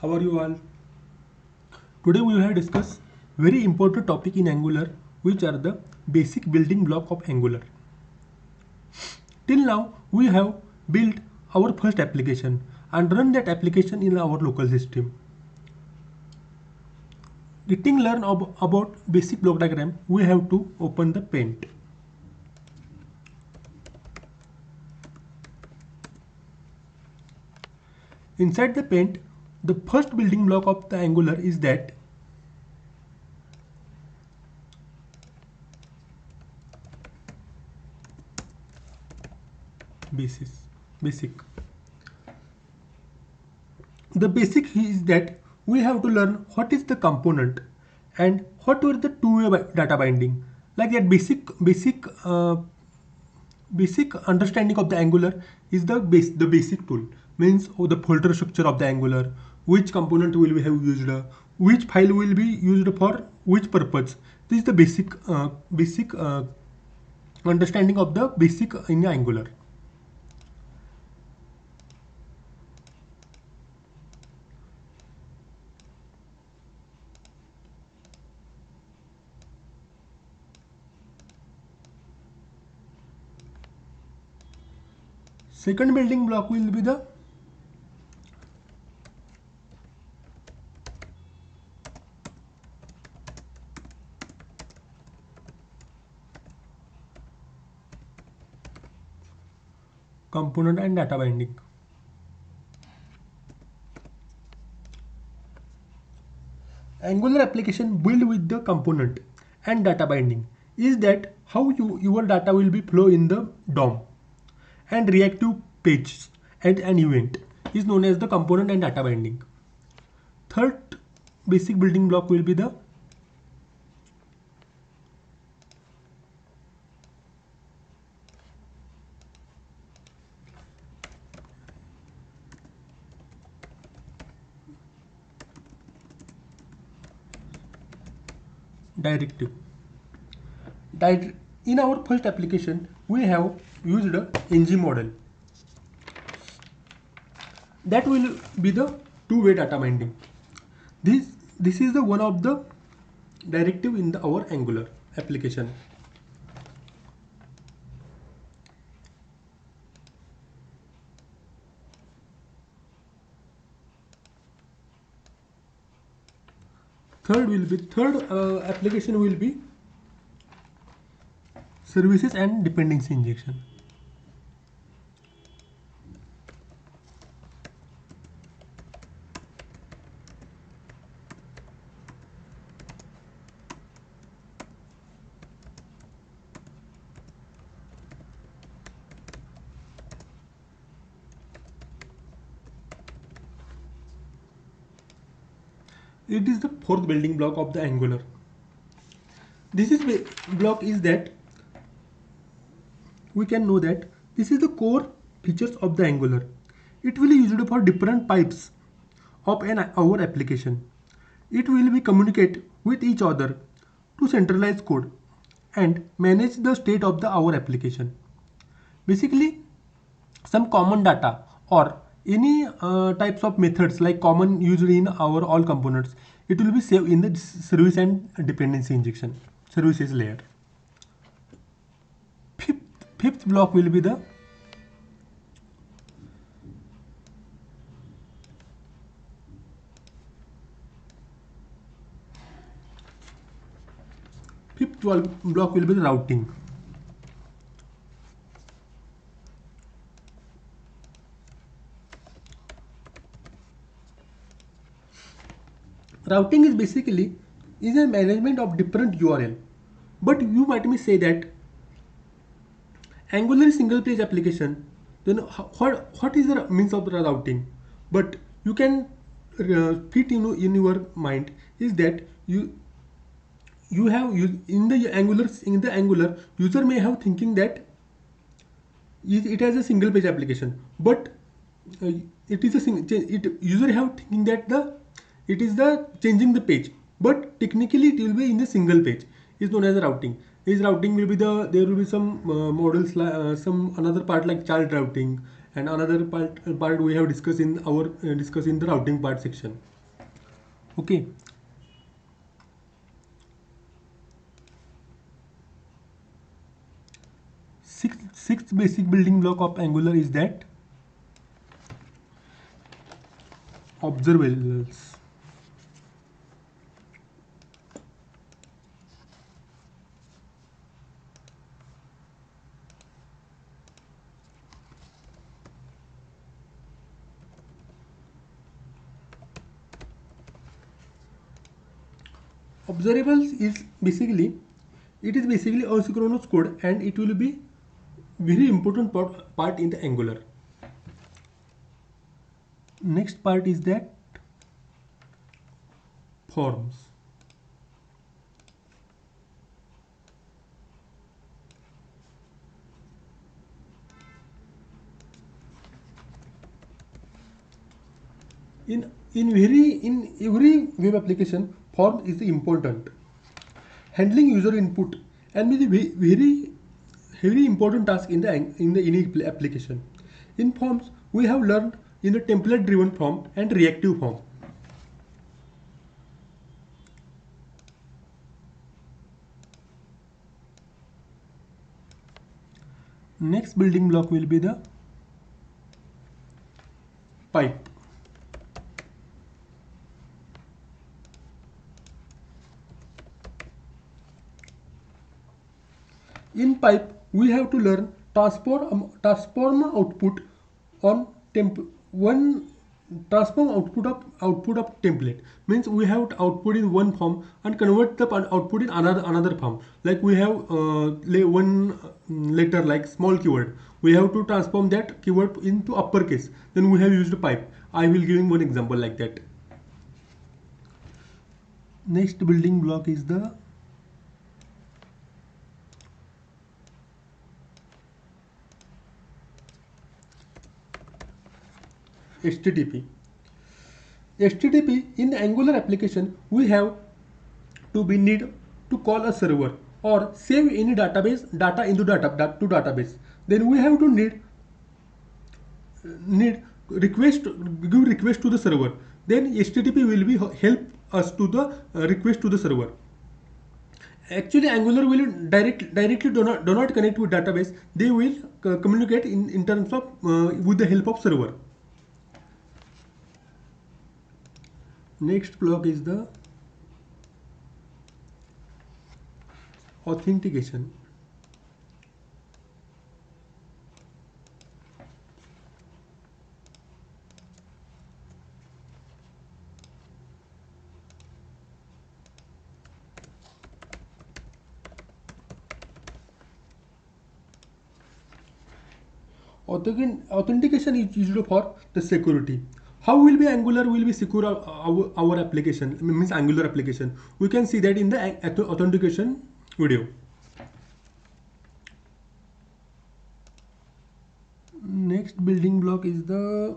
How are you all? Today we have discussed very important topic in Angular, which are the basic building block of Angular. Till now we have built our first application and run that application in our local system. Getting learn about basic block diagram, we have to open the paint. Inside the paint, the first building block of the Angular is that basic. The basic is that we have to learn what is the component and what were the two-way data binding. Like that basic understanding of the Angular is the basic tool, means the folder structure of the Angular, which component will we have used, which file will be used for which purpose. This is the basic understanding of the basic in Angular. Second building block will be the component and data binding. Angular application build with the component and data binding is that how your data will be flow in the DOM and reactive pages and an event is known as the component and data binding. Third basic building block will be the directive. In our first application, we have used a ng model. That will be the two-way data binding. This is the one of the directive in our Angular application. Third application will be services and dependency injection. It is the fourth building block of the Angular. This block is that we can know that this is the core features of the Angular. It will be used for different pipes of our application. It will be communicate with each other to centralize code and manage the state of our application. Basically, some common data or any types of methods like common used in our all components, it will be saved in the service and dependency injection services layer. Fifth block will be the routing. Routing is basically a management of different URL. But you might say that Angular is single page application. Then what is the means of the routing? But you can fit in your mind is that you have in the Angular user may have thinking that it has a single page application, but user have thinking that it is the changing the page, but technically it will be in the single page. Is known as routing. This routing will be there will be some models, some another part like child routing, and another part we have discussed in the routing part section. Okay. Sixth basic building block of Angular is that observables. Observables is basically, it is basically asynchronous code, and it will be very important part in the Angular. Next part is that forms. In every web application, form is important. Handling user input and be the very important task in any application. In forms, we have learned in the template driven form and reactive form. Next building block will be the pipe. In pipe, we have to learn transform output on one transform output of template. Means we have to output in one form and convert the output in another form. Like we have one letter like small keyword. We have to transform that keyword into uppercase. Then we have used pipe. I will give one example like that. Next building block is the HTTP. HTTP in the Angular application, we have to be need to call a server or save any database data into database. Then we have to need request, give request to the server. Then HTTP will be help us to the request to the server. Actually, Angular will directly do not connect with database. They will communicate in terms of with the help of server. Next block is the authentication. Authentication is used for the security. How will be Angular will be secure our application, means Angular application. We can see that in the authentication video. Next building block is the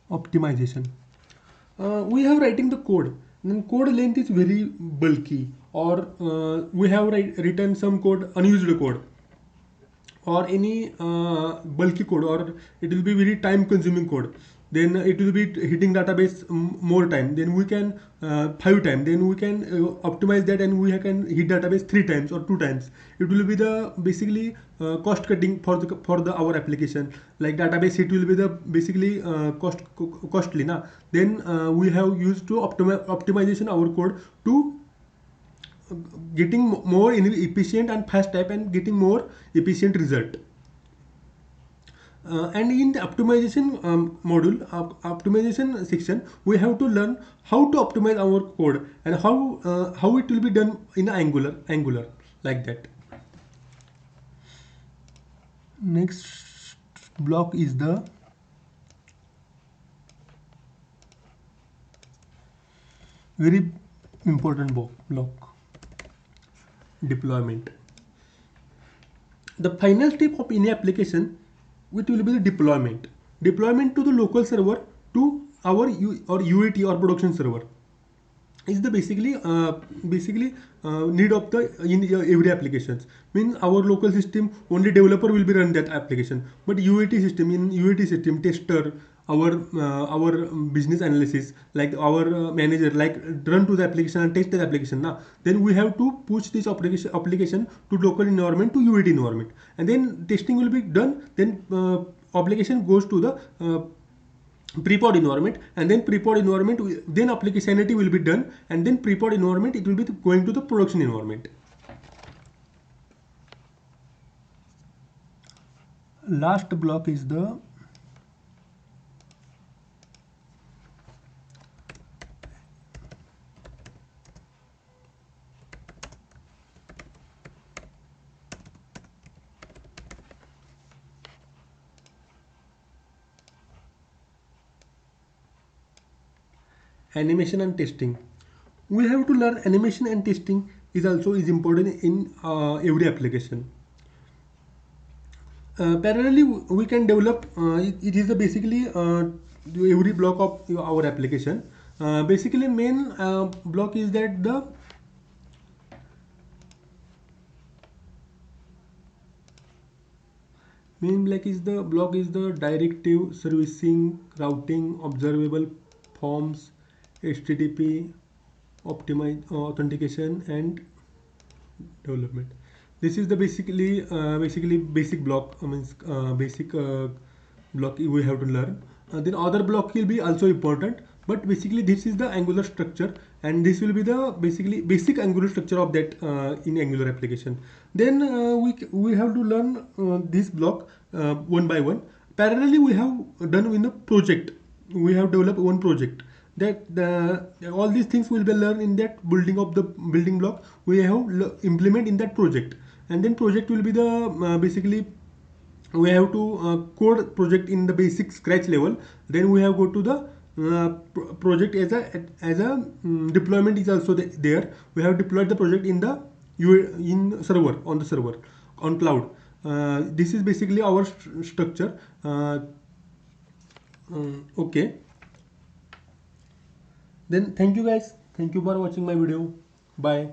optimization. We have writing the code, then code length is very bulky, or we have written some code, unused code, or any bulky code, or it will be very time consuming code. Then it will be hitting database more time. Then we can 5 times. Then we can optimize that, and we can hit database 3 times or 2 times. It will be the basically cost cutting for the our application. Like database hit will be the basically costly na. Then we have used to optimization our code to getting more efficient and fast type and getting more efficient result. And in the optimization module, optimization section, we have to learn how to optimize our code and how it will be done in Angular like that. Next block is the very important block, deployment. The final step of any application, which will be the deployment to the local server, to our UAT or production server. is the basically need of the in every applications. Means our local system only developer will be run that application, but UAT system, in UAT system tester, our business analysis, like our manager, like run to the application and test the application now. Then we have to push this application to local environment, to UAT environment, and then testing will be done. Then application goes to the pre-pod environment, and then pre-pod environment, then application sanity will be done, and then pre-pod environment it will be going to the production environment. Last block is the animation and testing. We have to learn animation and testing is also is important in every application. Parallelly, we can develop. It is the basically every block of our application. Basically, main block is that the main block is the directive, servicing, routing, observable, forms, HTTP, optimize, authentication, and development. This is the basically basic block. Means basic block we have to learn. Then other block will be also important, but basically this is the Angular structure, and this will be the basically basic Angular structure of that in Angular application. Then we have to learn this block one by one. Parallelly, we have done in the project. We have developed one project, that all these things will be learned in that building of the building block we have implement in that project. And then project will be the basically we have to code project in the basic scratch level. Then we have go to the project as a deployment is also there. We have deployed the project in the in server, on the server, on cloud. This is basically our structure. Okay, then thank you guys, thank you for watching my video. Bye.